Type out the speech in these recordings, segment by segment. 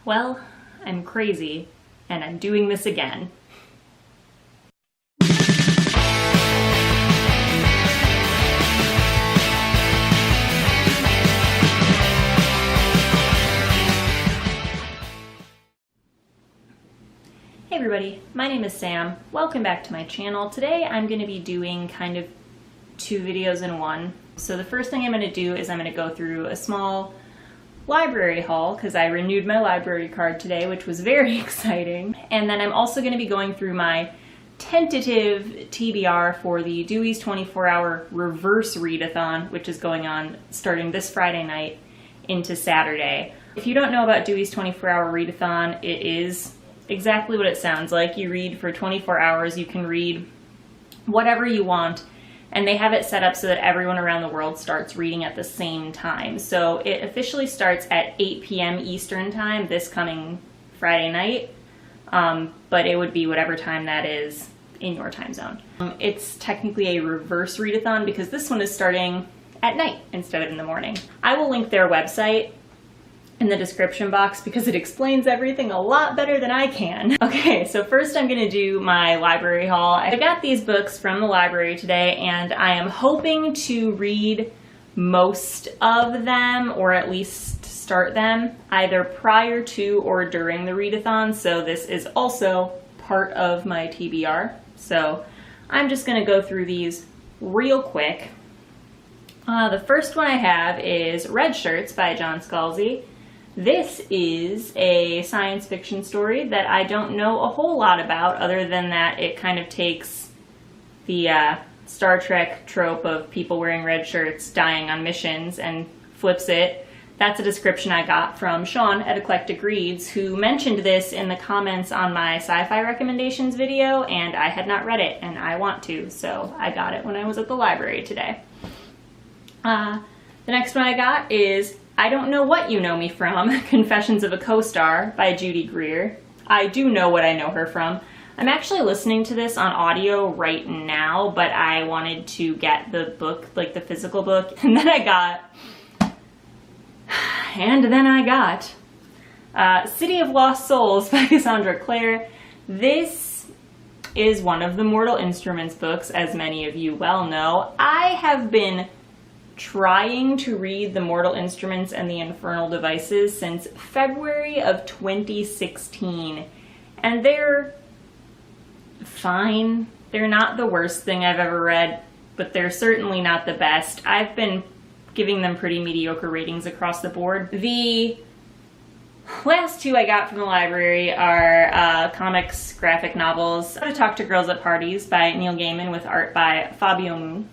Well, I'm crazy, and I'm doing this again. Hey everybody, my name is Sam. Welcome back to my channel. Today I'm going to be doing kind of two videos in one. So the first thing I'm going to do is I'm going to go through a small library haul because I renewed my library card today, which was very exciting. And then I'm also going to be going through my tentative TBR for the Dewey's 24-hour reverse readathon, which is going on starting this Friday night into Saturday. If you don't know about Dewey's 24-hour readathon, it is exactly what it sounds like. You read for 24 hours, you can read whatever you want, and they have it set up so that everyone around the world starts reading at the same time. So it officially starts at 8 p.m. Eastern time this coming Friday night, but it would be whatever time that is in your time zone. It's technically a reverse readathon because this one is starting at night instead of in the morning. I will link their website in the description box because it explains everything a lot better than I can. Okay, so first I'm gonna do my library haul. I got these books from the library today and I am hoping to read most of them, or at least start them, either prior to or during the readathon. So this is also part of my TBR. So I'm just gonna go through these real quick. The first one I have is Red Shirts by John Scalzi. This is a science fiction story that I don't know a whole lot about, other than that it kind of takes the Star Trek trope of people wearing red shirts dying on missions and flips it. That's a description I got from Sean at Eclectic Reads, who mentioned this in the comments on my sci-fi recommendations video, and I had not read it, and I want to, so I got it when I was at the library today. The next one I got is I Don't Know What You Know Me From, Confessions of a Co-Star by Judy Greer. I do know what I know her from. I'm actually listening to this on audio right now, but I wanted to get the book, like the physical book, and then I got City of Lost Souls by Cassandra Clare. This is one of the Mortal Instruments books, as many of you well know. I have been trying to read The Mortal Instruments and the Infernal Devices since February of 2016, and they're fine. They're not the worst thing I've ever read, but they're certainly not the best. I've been giving them pretty mediocre ratings across the board. The last two I got from the library are comics, graphic novels. How to Talk to Girls at Parties by Neil Gaiman with art by Fabio Moon.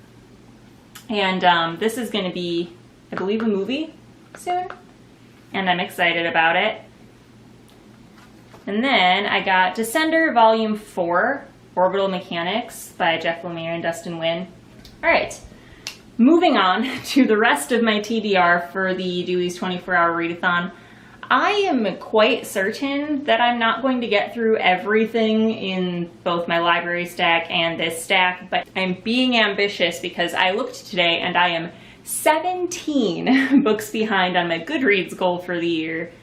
And this is going to be, I believe, a movie soon, and I'm excited about it. And then I got Descender Volume 4, Orbital Mechanics by Jeff Lemire and Dustin Nguyen. Alright, moving on to the rest of my TBR for the Dewey's 24-hour readathon. I am quite certain that I'm not going to get through everything in both my library stack and this stack, but I'm being ambitious because I looked today and I am 17 books behind on my Goodreads goal for the year.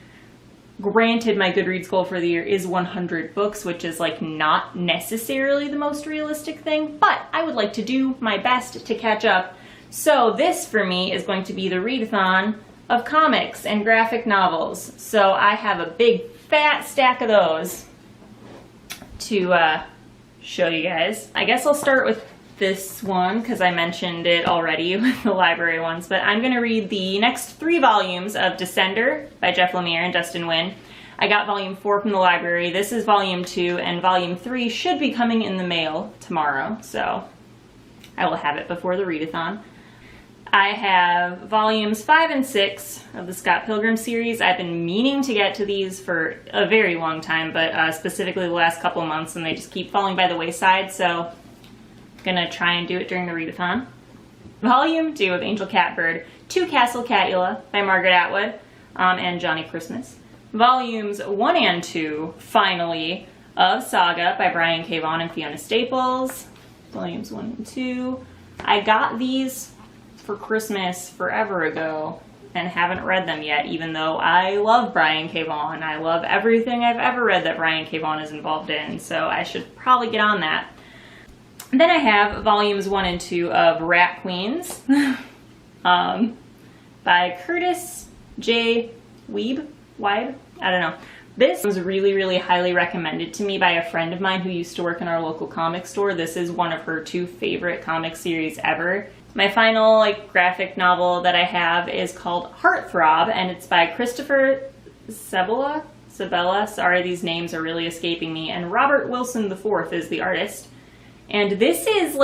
Granted, my Goodreads goal for the year is 100 books, which is like not necessarily the most realistic thing, but I would like to do my best to catch up. So this for me is going to be the readathon of comics and graphic novels. So I have a big fat stack of those to show you guys. I guess I'll start with this one because I mentioned it already with the library ones, but I'm going to read the next 3 volumes of Descender by Jeff Lemire and Dustin Nguyen. I got volume 4 from the library. This is volume 2, and volume 3 should be coming in the mail tomorrow, so I will have it before the readathon. I have volumes 5 and 6 of the Scott Pilgrim series. I've been meaning to get to these for a very long time, but specifically the last couple of months, and they just keep falling by the wayside, so I'm gonna try and do it during the readathon. Volume 2 of Angel Catbird, To Castle Catula by Margaret Atwood and Johnny Christmas. Volumes 1 and 2, finally, of Saga by Brian K. Vaughan and Fiona Staples. Volumes 1 and 2. I got these for Christmas forever ago, and haven't read them yet, even though I love Brian K. Vaughan. I love everything I've ever read that Brian K. Vaughan is involved in, so I should probably get on that. And then I have volumes 1 and 2 of Rat Queens by Curtis J. Wiebe? I don't know. This was really, really highly recommended to me by a friend of mine who used to work in our local comic store. This is one of her 2 favorite comic series ever. My final graphic novel that I have is called Heartthrob, and it's by Christopher Sebela, sorry, these names are really escaping me, and Robert Wilson IV is the artist. And this is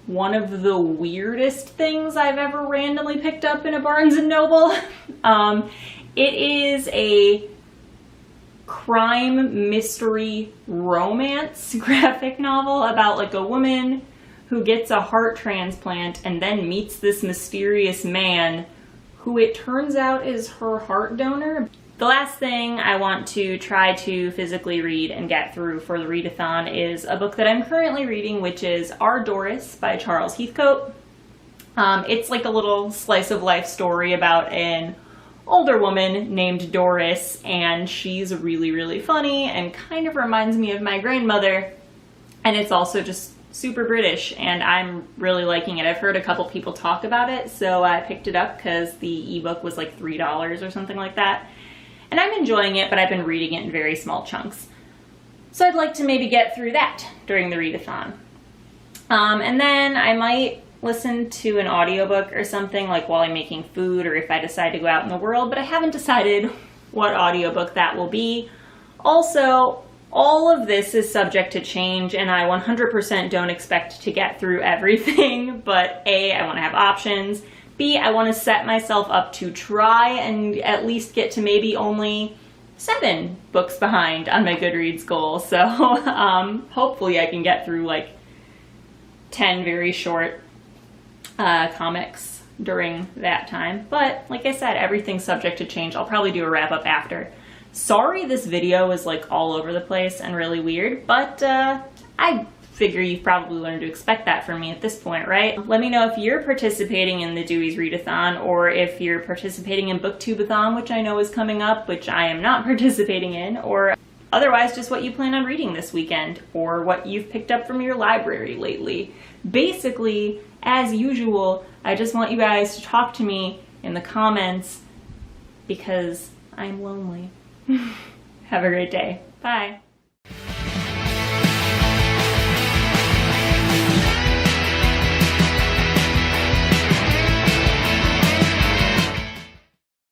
one of the weirdest things I've ever randomly picked up in a Barnes & Noble. It is a crime mystery romance graphic novel about a woman who gets a heart transplant and then meets this mysterious man who it turns out is her heart donor. The last thing I want to try to physically read and get through for the readathon is a book that I'm currently reading, which is Our Doris by Charles Heathcote. It's a little slice of life story about an older woman named Doris, and she's really, really funny and kind of reminds me of my grandmother, and it's also just super British, and I'm really liking it. I've heard a couple people talk about it, so I picked it up because the ebook was $3 or something like that. And I'm enjoying it, but I've been reading it in very small chunks. So I'd like to maybe get through that during the readathon. And then I might listen to an audiobook or something while I'm making food, or if I decide to go out in the world, but I haven't decided what audiobook that will be. Also, all of this is subject to change, and I 100% don't expect to get through everything, but A, I want to have options. B, I want to set myself up to try and at least get to maybe only 7 books behind on my Goodreads goal. So hopefully I can get through 10 very short comics during that time. But like I said, everything's subject to change. I'll probably do a wrap up after. Sorry this video is all over the place and really weird, but I figure you've probably learned to expect that from me at this point, right? Let me know if you're participating in the Dewey's Readathon, or if you're participating in Booktubeathon, which I know is coming up, which I am not participating in, or otherwise just what you plan on reading this weekend, or what you've picked up from your library lately. Basically, as usual, I just want you guys to talk to me in the comments because I'm lonely. Have a great day. Bye.